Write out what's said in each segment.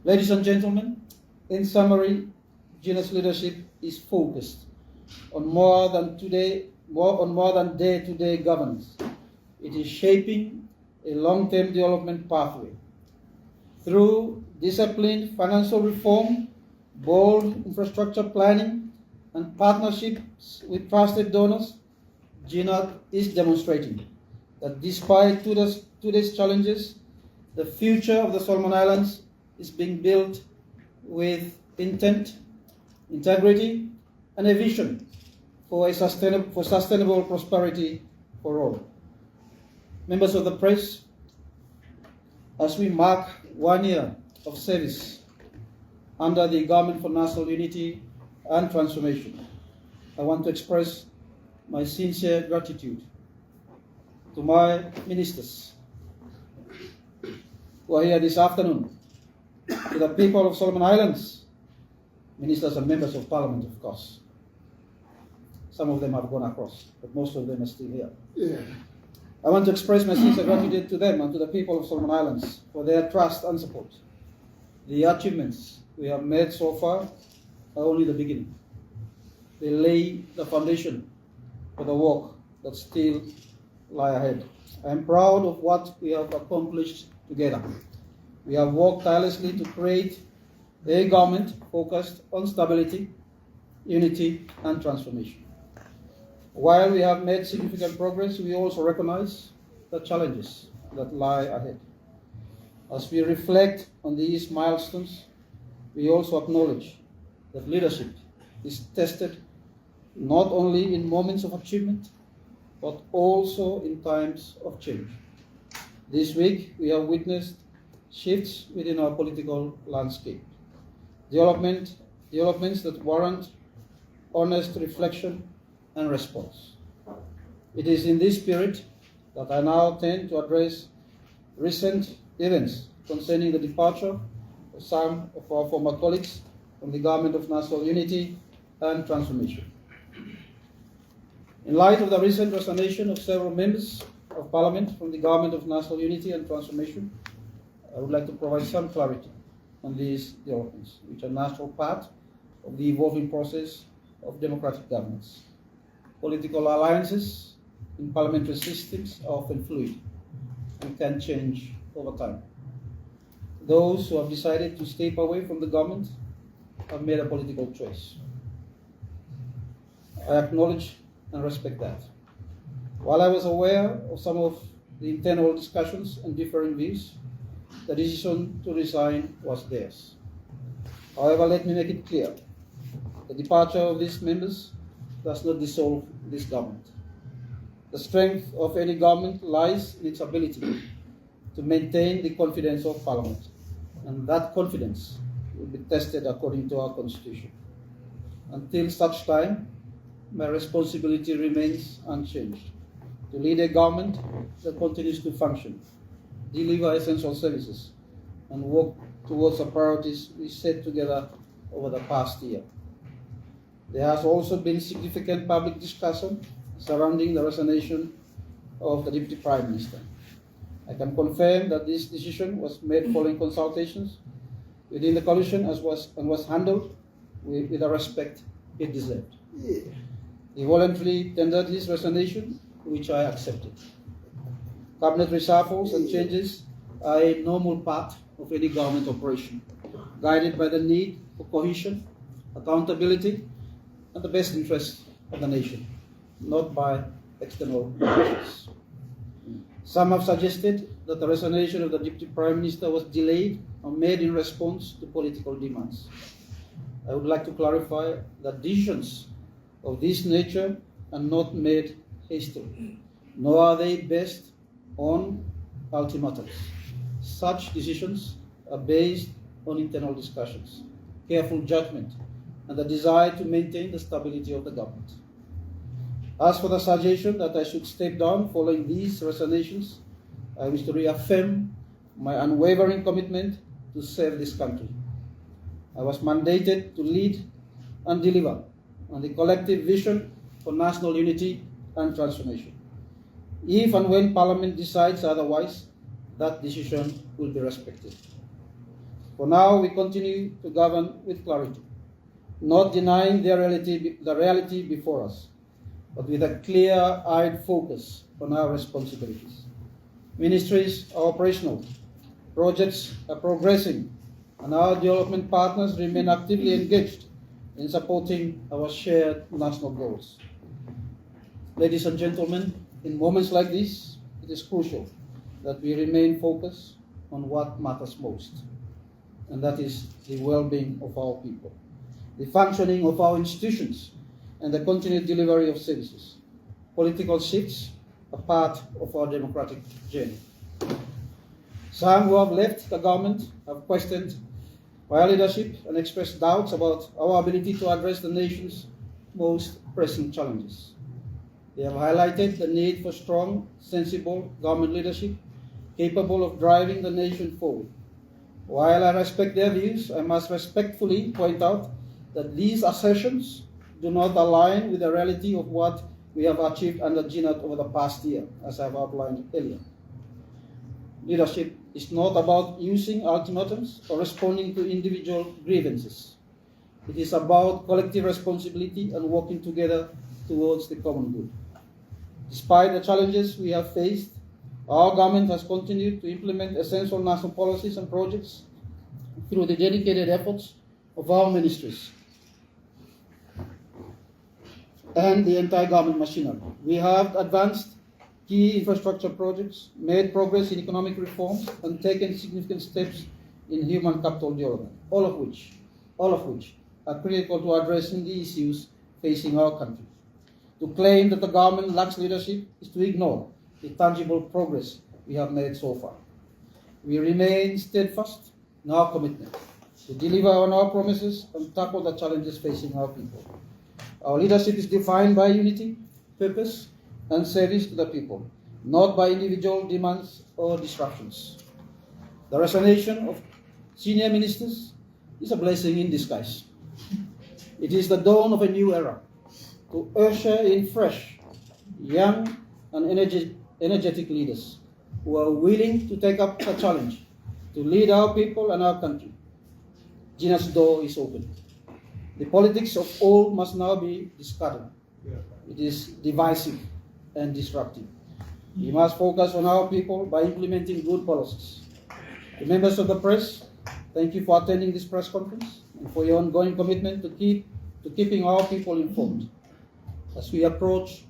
Ladies and gentlemen, in summary, GNUT's leadership is focused on more than day-to-day governance. It is shaping a long-term development pathway. Through disciplined financial reform, bold infrastructure planning, and partnerships with trusted donors, GNUT is demonstrating that despite today's challenges, the future of the Solomon Islands is being built with intent, integrity, and a vision for sustainable prosperity for all. Members of the press, as we mark 1 year of service under the Government for National Unity and Transformation, I want to express my sincere gratitude to my ministers who are here this afternoon, to the people of Solomon Islands, ministers and members of parliament, of course. Some of them have gone across, but most of them are still here. Yeah. I want to express my sincere gratitude to them and to the people of Solomon Islands for their trust and support. The achievements we have made so far are only the beginning. They lay the foundation for the work that still lie ahead. I am proud of what we have accomplished together. We have worked tirelessly to create a government focused on stability, unity, and transformation. While we have made significant progress, we also recognize the challenges that lie ahead. As we reflect on these milestones, we also acknowledge that leadership is tested not only in moments of achievement, but also in times of change. This week, we have witnessed shifts within our political landscape, developments that warrant honest reflection and response. It is in this spirit that I now tend to address recent events concerning the departure of some of our former colleagues from the Government of National Unity and Transformation. In light of the recent resignation of several members of Parliament from the Government of National Unity and Transformation, I would like to provide some clarity on these developments, which are a natural part of the evolving process of democratic governance. Political alliances in parliamentary systems are often fluid and can change over time. Those who have decided to step away from the government have made a political choice. I acknowledge and respect that. While I was aware of some of the internal discussions and differing views, the decision to resign was theirs. However, let me make it clear, the departure of these members does not dissolve this government. The strength of any government lies in its ability to maintain the confidence of Parliament, and that confidence will be tested according to our Constitution. Until such time, my responsibility remains unchanged, to lead a government that continues to function, deliver essential services, and work towards the priorities we set together over the past year. There has also been significant public discussion surrounding the resignation of the Deputy Prime Minister. I can confirm that this decision was made following consultations within the coalition and was handled with the respect it deserved. Yeah. He voluntarily tendered his resignation, which I accepted. Cabinet reshuffles and changes are a normal part of any government operation, guided by the need for cohesion, accountability, and the best interest of the nation, not by external pressures. Some have suggested that the resignation of the Deputy Prime Minister was delayed or made in response to political demands. I would like to clarify that decisions of this nature are not made hastily, nor are they based on ultimatums. Such decisions are based on internal discussions, careful judgment, and the desire to maintain the stability of the government. As for the suggestion that I should step down following these resignations, I wish to reaffirm my unwavering commitment to serve this country. I was mandated to lead and deliver on the collective vision for national unity and transformation. If and when Parliament decides otherwise, that decision will be respected. For now, we continue to govern with clarity, not denying the reality before us, but with a clear-eyed focus on our responsibilities. Ministries are operational, projects are progressing, and our development partners remain actively engaged in supporting our shared national goals. Ladies and gentlemen, in moments like this, it is crucial that we remain focused on what matters most, and that is the well-being of our people, the functioning of our institutions, and the continued delivery of services. Political shifts are part of our democratic journey. Some who have left the government have questioned our leadership and expressed doubts about our ability to address the nation's most pressing challenges. They have highlighted the need for strong, sensible government leadership capable of driving the nation forward. While I respect their views, I must respectfully point out that these assertions do not align with the reality of what we have achieved under GNUT over the past year, as I have outlined earlier. Leadership is not about using ultimatums or responding to individual grievances. It is about collective responsibility and working together towards the common good. Despite the challenges we have faced, our government has continued to implement essential national policies and projects through the dedicated efforts of our ministries and the entire government machinery. We have advanced key infrastructure projects, made progress in economic reforms, and taken significant steps in human capital development, all of which are critical to addressing the issues facing our country. To claim that the government lacks leadership is to ignore the tangible progress we have made so far. We remain steadfast in our commitment to deliver on our promises and tackle the challenges facing our people. Our leadership is defined by unity, purpose, and service to the people, not by individual demands or disruptions. The resignation of senior ministers is a blessing in disguise. It is the dawn of a new era to usher in fresh, young, and energetic leaders who are willing to take up the challenge to lead our people and our country. GNUT's door is open. The politics of old must now be discarded. It is divisive and disruptive. We must focus on our people by implementing good policies. To members of the press, thank you for attending this press conference and for your ongoing commitment to keeping our people informed. As we approach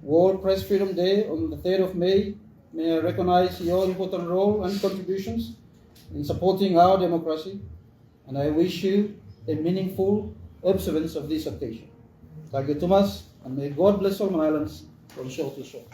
World Press Freedom Day on the 3rd of May, may I recognize your important role and contributions in supporting our democracy, and I wish you a meaningful observance of this occasion. Thank you, Thomas, and may God bless all my islands from shore to shore.